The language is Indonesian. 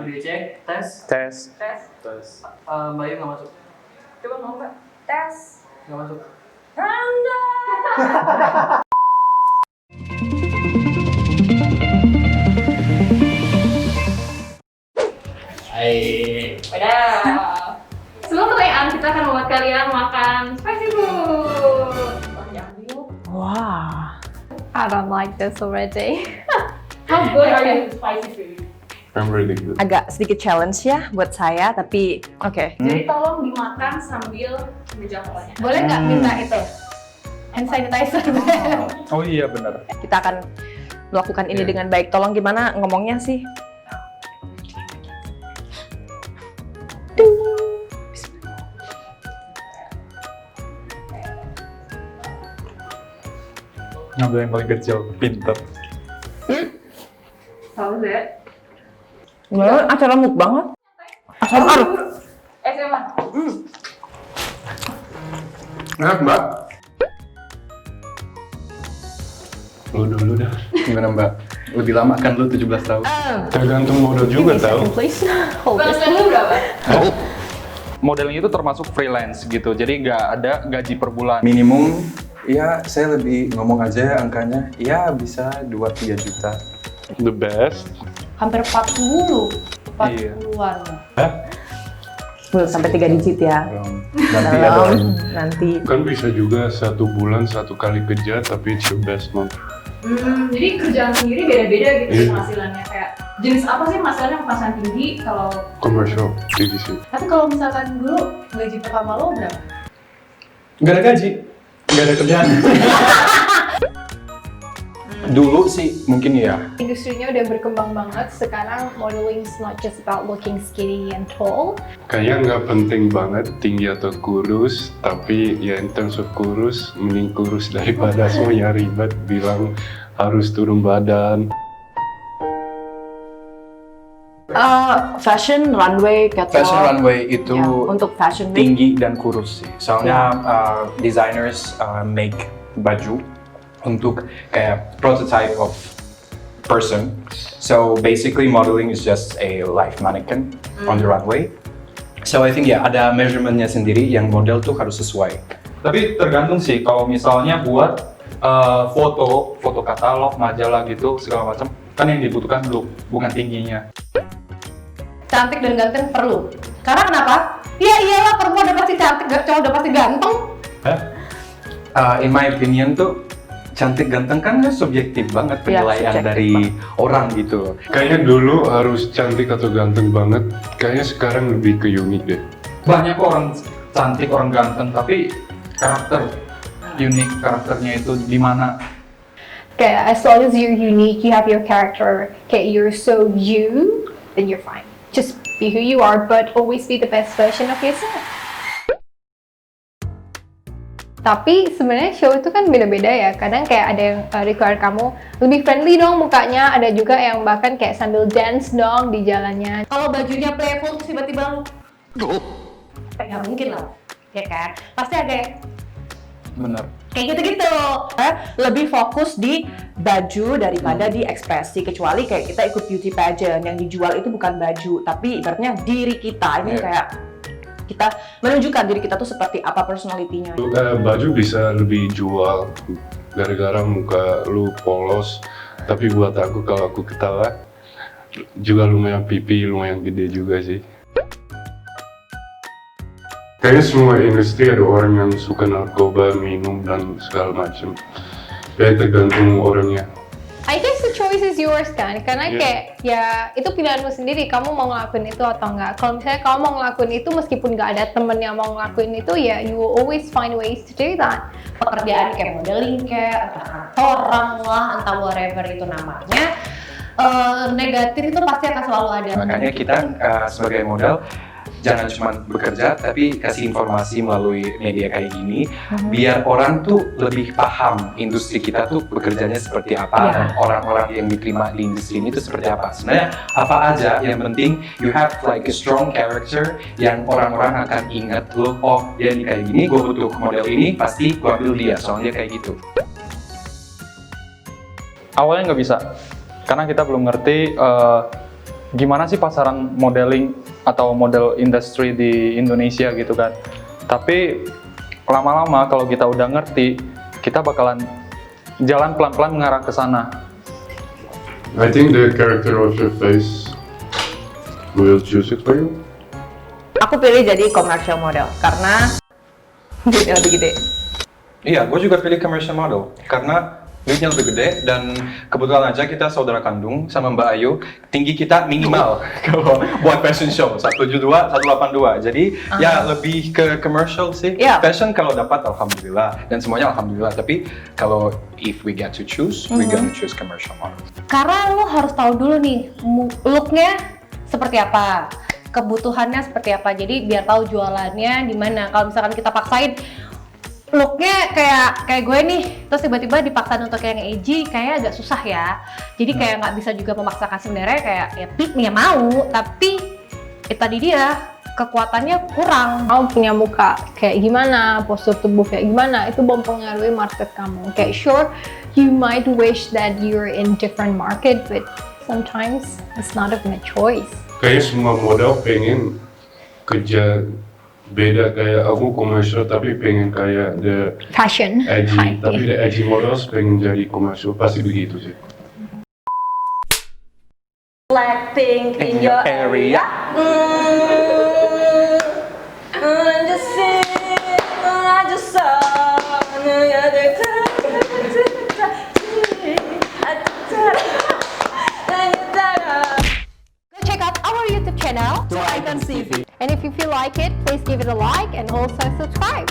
1 dicek, tes. Tes. Mbak Yu nggak masuk. Coba mau Mbak. Tes. Nggak masuk. Anda. Hai. Wadah. Sebelum pertanyaan kita akan membuat kalian makan spicy food. Wow, I don't like this already. How good are you with spicy food? I'm really good. Agak sedikit challenge ya buat saya, tapi oke. Jadi tolong dimakan sambil menjam polanya. Boleh nggak minta itu hand sanitizer? Oh iya benar. Kita akan melakukan ini dengan baik. Tolong gimana ngomongnya sih? Ngambil yang paling kecil, pinter. How is it? Gimana acara mukbang lah? Asam SMA. Enak Mbak. Lu dulu dah. Gimana Mbak? Lebih lama kan lu 17 tahun? Tergantung model juga tahu. Please. Hold this. Penghasilan lu berapa? Modelnya itu termasuk freelance gitu, jadi nggak ada gaji per bulan. Minimum, ya saya lebih ngomong aja angkanya, ya bisa 2-3 juta. The best. Hampir 40. Iya. 40-an. Belum sampai 3 digit ya. Nanti ada lagi. Nanti. Kan bisa juga 1 bulan 1 kali kerja tapi it's your best month. Jadi kerjaan sendiri beda-beda gitu Iya. penghasilannya, kayak jenis apa sih penghasilannya penghasilan tinggi kalau Commercial, divisi. Tapi kalau misalkan dulu gaji pertama lo berapa? Gak ada gaji, gak ada kerjaan. Dulu sih mungkin ya. Industrinya udah berkembang banget. Sekarang modeling is not just about looking skinny and tall. Kayaknya nggak penting banget tinggi atau kurus, tapi ya in terms of kurus, mending kurus daripada semuanya ribet bilang harus turun badan. Fashion runway, catwalk. Fashion runway itu Ya, untuk fashion week. tinggi dan kurus sih. Soalnya designers make baju untuk kayak prototype of person. So basically modeling is just a live mannequin on the runway. So I think ya ada measurementnya sendiri yang model tuh harus sesuai. Tapi tergantung sih, kalau misalnya buat foto katalog, majalah gitu segala macam, kan yang dibutuhkan look, bukan tingginya. Cantik dan ganteng perlu. Karena kenapa? Ya iyalah, perempuan udah pasti cantik, cowok udah pasti ganteng. In my opinion tuh cantik ganteng kan subjektif banget penilaian subjektif dari orang gitu. Kayaknya dulu harus cantik atau ganteng banget, kayaknya sekarang lebih ke unik deh. Banyak kok orang cantik, orang ganteng, tapi karakternya itu di mana? Kayak as long as you're unique, you have your character, kayak you're so you, then you're fine. Just be who you are, but always be the best version of yourself. Tapi sebenarnya show itu kan beda-beda ya. Kadang kayak ada yang require kamu lebih friendly dong mukanya, ada juga yang bahkan kayak sambil dance dong di jalannya. Kalau bajunya playful terus tiba-tiba lu nggak mungkin lah, ya kan? Pasti agak Bener. kayak gitu-gitu. Lebih fokus di baju daripada di ekspresi. Kecuali kayak kita ikut beauty pageant, yang dijual itu bukan baju, tapi ibaratnya diri kita. Ini kayak kita menunjukkan diri kita tuh seperti apa personality-nya. Baju bisa lebih jual gara-gara muka lu polos, tapi buat aku kalau aku ketawa juga lumayan pipi lumayan gede juga sih. Kayaknya semua industri ada orang yang suka narkoba, minum dan segala macam. Ya tergantung orangnya. I guess the choice is yours kan, karena Yeah. kayak ya itu pilihanmu sendiri, kamu mau ngelakuin itu atau enggak. Kalau misalnya kamu mau ngelakuin itu meskipun nggak ada temen yang mau ngelakuin itu, ya you will always find ways to do that. Pekerjaan kayak modeling kayak, entah orang lah, entah whatever itu namanya, negatif itu pasti akan selalu ada. Makanya kita sebagai model jangan cuma bekerja tapi kasih informasi melalui media kayak gini biar orang tuh lebih paham industri kita tuh bekerjanya seperti apa dan orang-orang yang diterima di industri ini tuh seperti apa. Sebenarnya apa aja, yang penting you have like a strong character yang orang-orang akan ingat lo, oh dia ini kayak gini, gue butuh model ini, pasti gue ambil dia soalnya kayak gitu. Awalnya nggak bisa, karena kita belum ngerti gimana sih pasaran modeling atau model industri di Indonesia gitu kan. Tapi lama-lama kalau kita udah ngerti, kita bakalan jalan pelan-pelan mengarah ke sana. I think the character of your face will choose it for you. Aku pilih jadi commercial model karena duitnya lebih gede. Iya, gue juga pilih commercial model karena duitnya lebih gede dan kebetulan aja kita saudara kandung sama Mbak Ayu, tinggi kita minimal kalau buat fashion show 172, 182. Jadi ya lebih ke commercial sih. Iya. Fashion kalau dapat alhamdulillah dan semuanya alhamdulillah. Tapi kalau if we get to choose, we gonna choose commercial model. Karena lu harus tahu dulu nih looknya seperti apa, kebutuhannya seperti apa. Jadi biar tahu jualannya di mana. Kalau misalkan kita paksain looknya kayak gue nih, terus tiba-tiba dipaksain untuk yang edgy, kayak agak susah ya. Jadi kayak nggak bisa juga memaksakan sebenarnya kayak ya mau, tapi tadi dia kekuatannya kurang. Kamu punya muka kayak gimana, postur tubuh kayak gimana, itu mempengaruhi market kamu. Kayak sure, you might wish that you're in different market, but sometimes it's not even a choice. Kayaknya semua model pengen kerja beda, kayak aku komersial tapi pengen kayak the Fashion. edgy, tapi the edgy models pengen jadi komersial, pasti begitu sih. Blackpink in your area. Check out our YouTube channel, Icon TV. And if you feel like it, please give it a like and also subscribe.